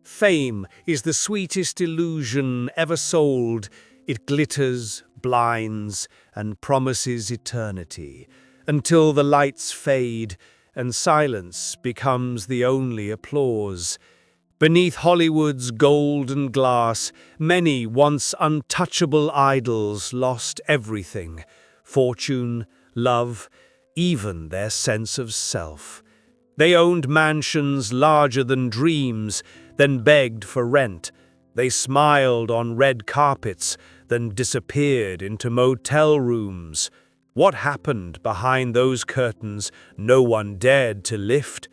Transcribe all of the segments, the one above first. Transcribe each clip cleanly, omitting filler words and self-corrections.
Fame is the sweetest illusion ever sold. It glitters, blinds, and promises eternity, until the lights fade and silence becomes the only applause. Beneath Hollywood's golden glass, many once untouchable idols lost everything: fortune, love, even their sense of self. They owned mansions larger than dreams, then begged for rent. They smiled on red carpets, then disappeared into motel rooms. What happened behind those curtains no one dared to lift?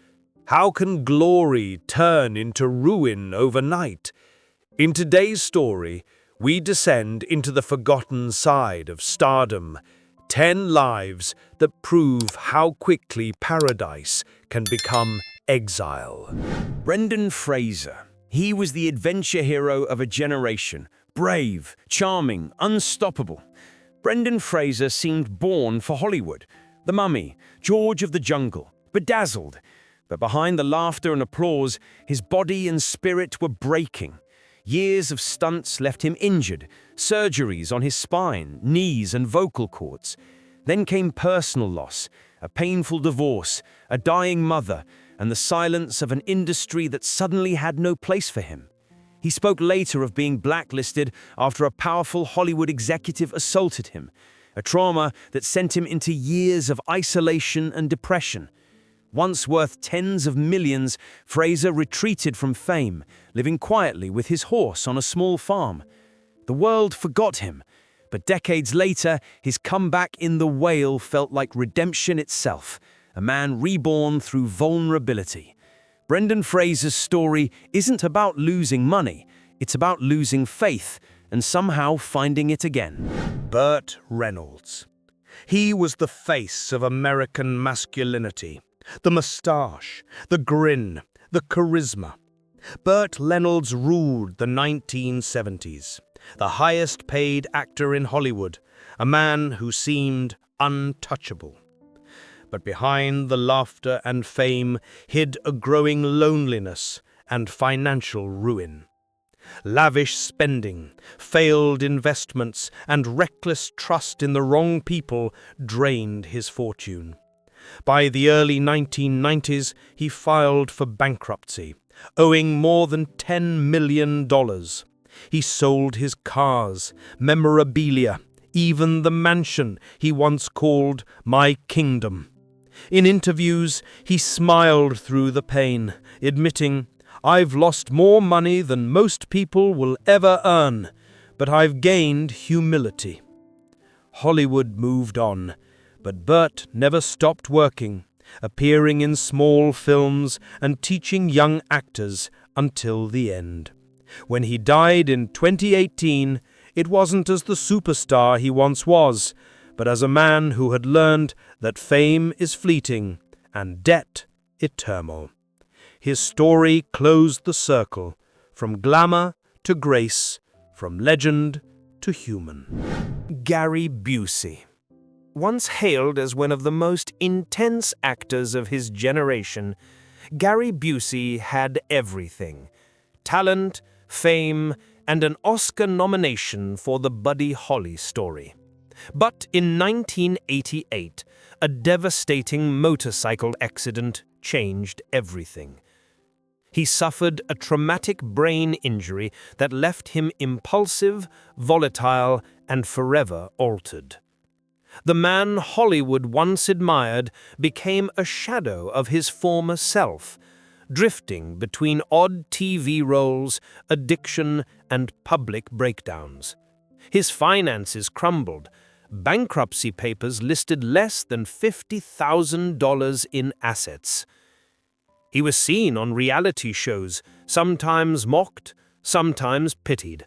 How can glory turn into ruin overnight? In today's story, we descend into the forgotten side of stardom. 10 lives that prove how quickly paradise can become exile. Brendan Fraser. He was the adventure hero of a generation. Brave, charming, unstoppable. Brendan Fraser seemed born for Hollywood. The Mummy, George of the Jungle, bedazzled. But behind the laughter and applause, his body and spirit were breaking. Years of stunts left him injured, surgeries on his spine, knees, and vocal cords. Then came personal loss, a painful divorce, a dying mother, and the silence of an industry that suddenly had no place for him. He spoke later of being blacklisted after a powerful Hollywood executive assaulted him, a trauma that sent him into years of isolation and depression. Once worth tens of millions, Fraser retreated from fame, living quietly with his horse on a small farm. The world forgot him, but decades later, his comeback in The Whale felt like redemption itself, a man reborn through vulnerability. Brendan Fraser's story isn't about losing money, it's about losing faith and somehow finding it again. Burt Reynolds. He was the face of American masculinity. The moustache, the grin, the charisma. Burt Reynolds ruled the 1970s, the highest-paid actor in Hollywood, a man who seemed untouchable. But behind the laughter and fame hid a growing loneliness and financial ruin. Lavish spending, failed investments, and reckless trust in the wrong people drained his fortune. By the early 1990s, he filed for bankruptcy, owing more than $10 million. He sold his cars, memorabilia, even the mansion he once called "my kingdom." In interviews, he smiled through the pain, admitting, "I've lost more money than most people will ever earn, but I've gained humility." Hollywood moved on, but Burt never stopped working, appearing in small films and teaching young actors until the end. When he died in 2018, it wasn't as the superstar he once was, but as a man who had learned that fame is fleeting and debt eternal. His story closed the circle, from glamour to grace, from legend to human. Gary Busey. Once hailed as one of the most intense actors of his generation, Gary Busey had everything: talent, fame, and an Oscar nomination for the Buddy Holly story. But in 1988, a devastating motorcycle accident changed everything. He suffered a traumatic brain injury that left him impulsive, volatile, and forever altered. The man Hollywood once admired became a shadow of his former self, drifting between odd TV roles, addiction, and public breakdowns. His finances crumbled. Bankruptcy papers listed less than $50,000 in assets. He was seen on reality shows, sometimes mocked, sometimes pitied.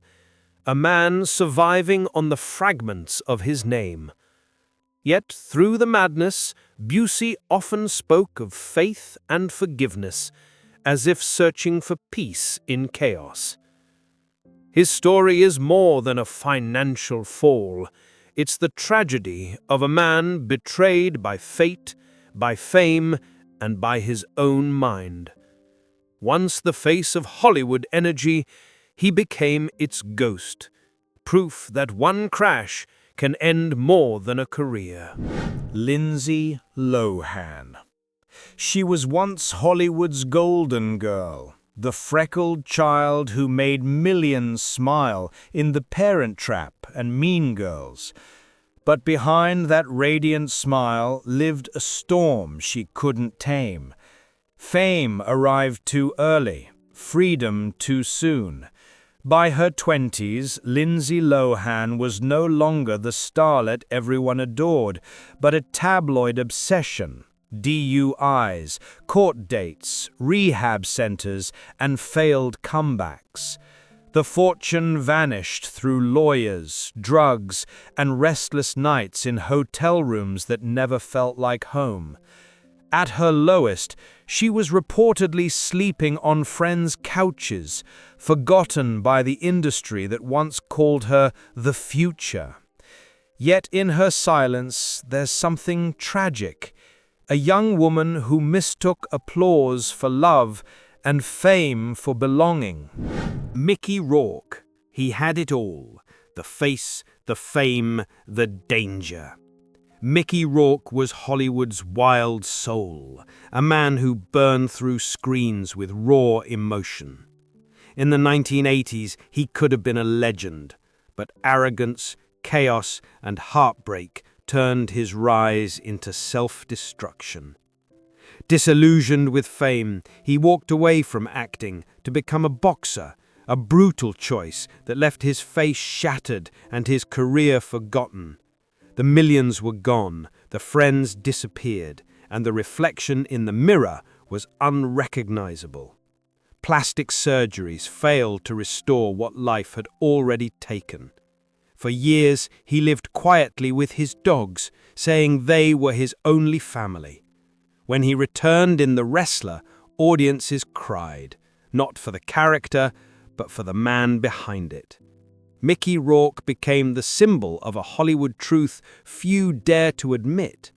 A man surviving on the fragments of his name. Yet, through the madness, Busey often spoke of faith and forgiveness, as if searching for peace in chaos. His story is more than a financial fall. It's the tragedy of a man betrayed by fate, by fame, and by his own mind. Once the face of Hollywood energy, he became its ghost. Proof that one crash can end more than a career. Lindsay Lohan. She was once Hollywood's golden girl, the freckled child who made millions smile in The Parent Trap and Mean Girls. But behind that radiant smile lived a storm she couldn't tame. Fame arrived too early, freedom too soon. By her 20s, Lindsay Lohan was no longer the starlet everyone adored, but a tabloid obsession. DUIs, court dates, rehab centers, and failed comebacks. The fortune vanished through lawyers, drugs, and restless nights in hotel rooms that never felt like home. At her lowest, she was reportedly sleeping on friends' couches, forgotten by the industry that once called her the future. Yet in her silence, there's something tragic. A young woman who mistook applause for love and fame for belonging. Mickey Rourke. He had it all. The face, the fame, the danger. Mickey Rourke was Hollywood's wild soul, a man who burned through screens with raw emotion. In the 1980s, he could have been a legend, but arrogance, chaos, and heartbreak turned his rise into self-destruction. Disillusioned with fame, he walked away from acting to become a boxer, a brutal choice that left his face shattered and his career forgotten. The millions were gone, the friends disappeared, and the reflection in the mirror was unrecognizable. Plastic surgeries failed to restore what life had already taken. For years, he lived quietly with his dogs, saying they were his only family. When he returned in The Wrestler, audiences cried, not for the character, but for the man behind it. Mickey Rourke became the symbol of a Hollywood truth few dare to admit.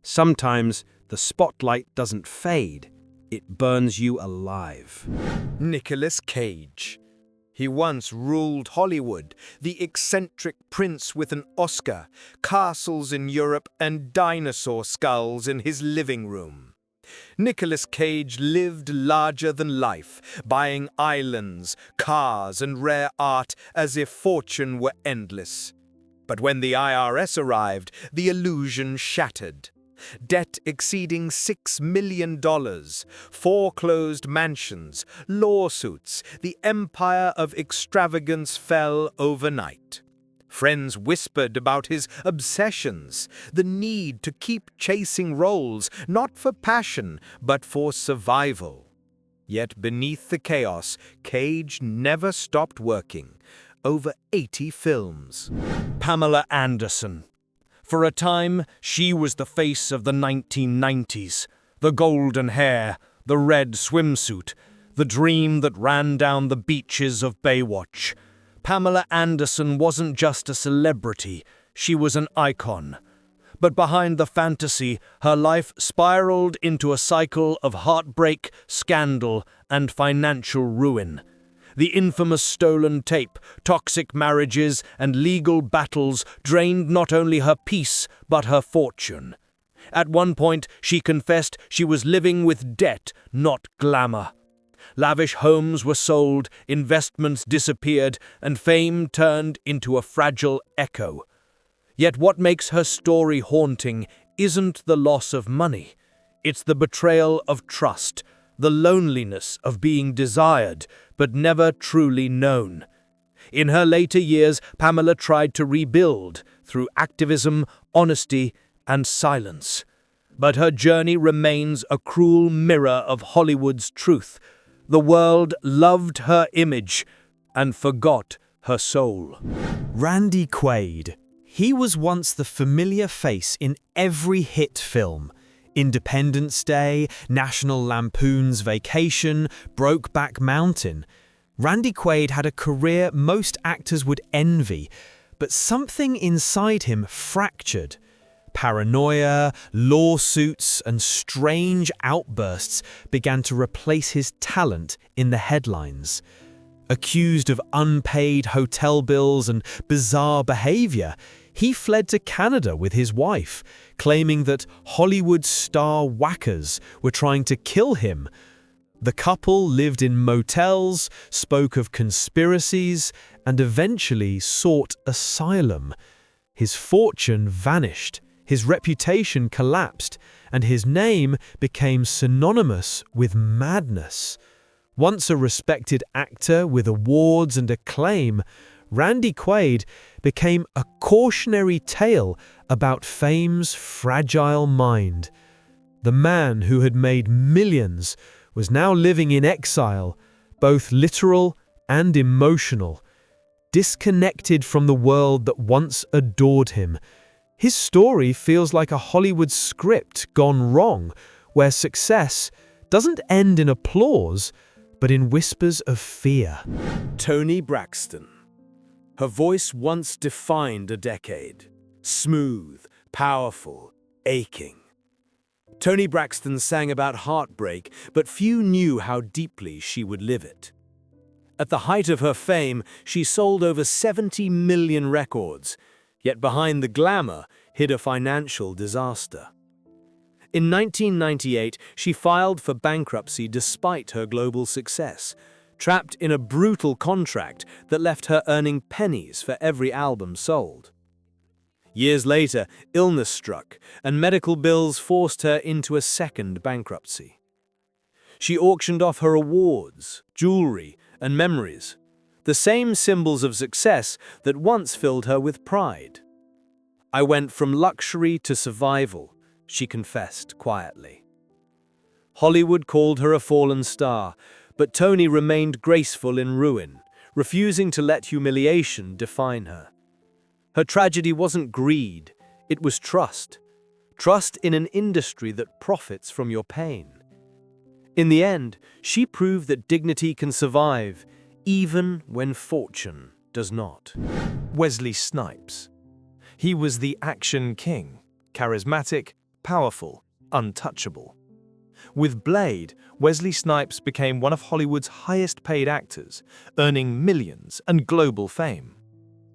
Sometimes the spotlight doesn't fade, it burns you alive. Nicolas Cage. He once ruled Hollywood, the eccentric prince with an Oscar, castles in Europe, and dinosaur skulls in his living room. Nicolas Cage lived larger than life, buying islands, cars, and rare art as if fortune were endless. But when the IRS arrived, the illusion shattered. Debt exceeding $6 million, foreclosed mansions, lawsuits, the empire of extravagance fell overnight. Friends whispered about his obsessions, the need to keep chasing roles, not for passion, but for survival. Yet beneath the chaos, Cage never stopped working. Over 80 films. Pamela Anderson. For a time, she was the face of the 1990s. The golden hair, the red swimsuit, the dream that ran down the beaches of Baywatch. Pamela Anderson wasn't just a celebrity, she was an icon. But behind the fantasy, her life spiraled into a cycle of heartbreak, scandal, and financial ruin. The infamous stolen tape, toxic marriages, and legal battles drained not only her peace, but her fortune. At one point, she confessed she was living with debt, not glamour. Lavish homes were sold, investments disappeared, and fame turned into a fragile echo. Yet what makes her story haunting isn't the loss of money. It's the betrayal of trust, the loneliness of being desired, but never truly known. In her later years, Pamela tried to rebuild through activism, honesty, and silence. But her journey remains a cruel mirror of Hollywood's truth. The world loved her image and forgot her soul. Randy Quaid. He was once the familiar face in every hit film. Independence Day, National Lampoon's Vacation, Brokeback Mountain. Randy Quaid had a career most actors would envy, but something inside him fractured. Paranoia, lawsuits, and strange outbursts began to replace his talent in the headlines. Accused of unpaid hotel bills and bizarre behavior, he fled to Canada with his wife, claiming that Hollywood star whackers were trying to kill him. The couple lived in motels, spoke of conspiracies, and eventually sought asylum. His fortune vanished, his reputation collapsed, and his name became synonymous with madness. Once a respected actor with awards and acclaim, Randy Quaid became a cautionary tale about fame's fragile mind. The man who had made millions was now living in exile, both literal and emotional, disconnected from the world that once adored him. His story feels like a Hollywood script gone wrong, where success doesn't end in applause, but in whispers of fear. Toni Braxton. Her voice once defined a decade. Smooth, powerful, aching. Toni Braxton sang about heartbreak, but few knew how deeply she would live it. At the height of her fame, she sold over 70 million records, yet behind the glamour hid a financial disaster. In 1998, she filed for bankruptcy despite her global success, trapped in a brutal contract that left her earning pennies for every album sold. Years later, illness struck, and medical bills forced her into a second bankruptcy. She auctioned off her awards, jewelry, and memories, the same symbols of success that once filled her with pride. "I went from luxury to survival," she confessed quietly. Hollywood called her a fallen star, but Toni remained graceful in ruin, refusing to let humiliation define her. Her tragedy wasn't greed, it was trust. Trust in an industry that profits from your pain. In the end, she proved that dignity can survive, even when fortune does not. Wesley Snipes. He was the action king, charismatic, powerful, untouchable. With Blade, Wesley Snipes became one of Hollywood's highest-paid actors, earning millions and global fame.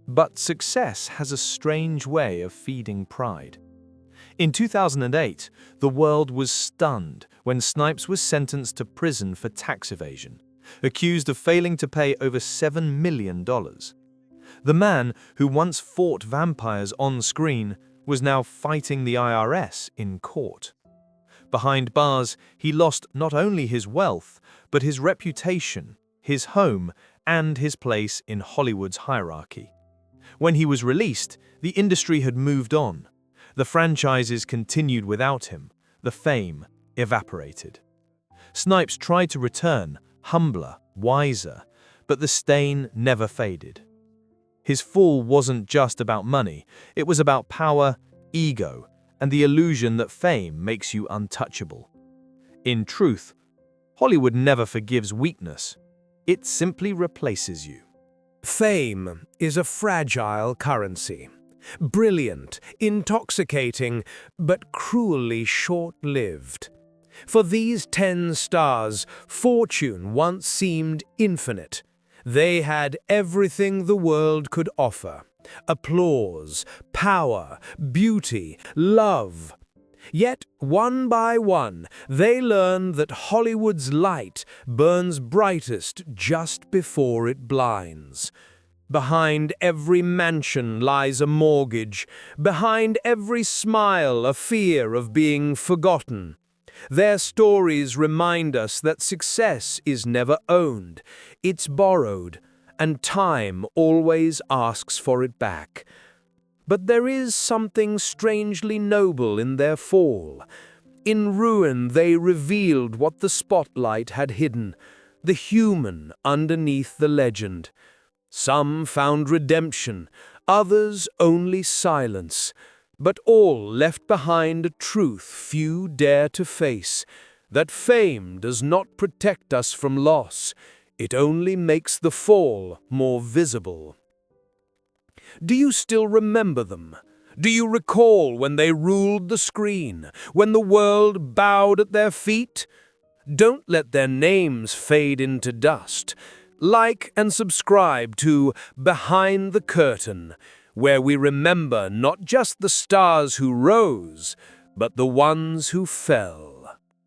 But success has a strange way of feeding pride. In 2008, the world was stunned when Snipes was sentenced to prison for tax evasion, accused of failing to pay over $7 million. The man who once fought vampires on screen was now fighting the IRS in court. Behind bars, he lost not only his wealth, but his reputation, his home, and his place in Hollywood's hierarchy. When he was released, the industry had moved on. The franchises continued without him. The fame evaporated. Snipes tried to return, humbler, wiser, but the stain never faded. His fall wasn't just about money, it was about power, ego, and the illusion that fame makes you untouchable. In truth, Hollywood never forgives weakness. It simply replaces you. Fame is a fragile currency. Brilliant, intoxicating, but cruelly short-lived. For these 10 stars, fortune once seemed infinite. They had everything the world could offer: applause, power, beauty, love. Yet, one by one, they learned that Hollywood's light burns brightest just before it blinds. Behind every mansion lies a mortgage. Behind every smile, a fear of being forgotten. Their stories remind us that success is never owned. It's borrowed, and time always asks for it back. But there is something strangely noble in their fall. In ruin, they revealed what the spotlight had hidden, the human underneath the legend. Some found redemption, others only silence, but all left behind a truth few dare to face, that fame does not protect us from loss, it only makes the fall more visible. Do you still remember them? Do you recall when they ruled the screen, when the world bowed at their feet? Don't let their names fade into dust. Like and subscribe to Behind the Curtain, where we remember not just the stars who rose, but the ones who fell.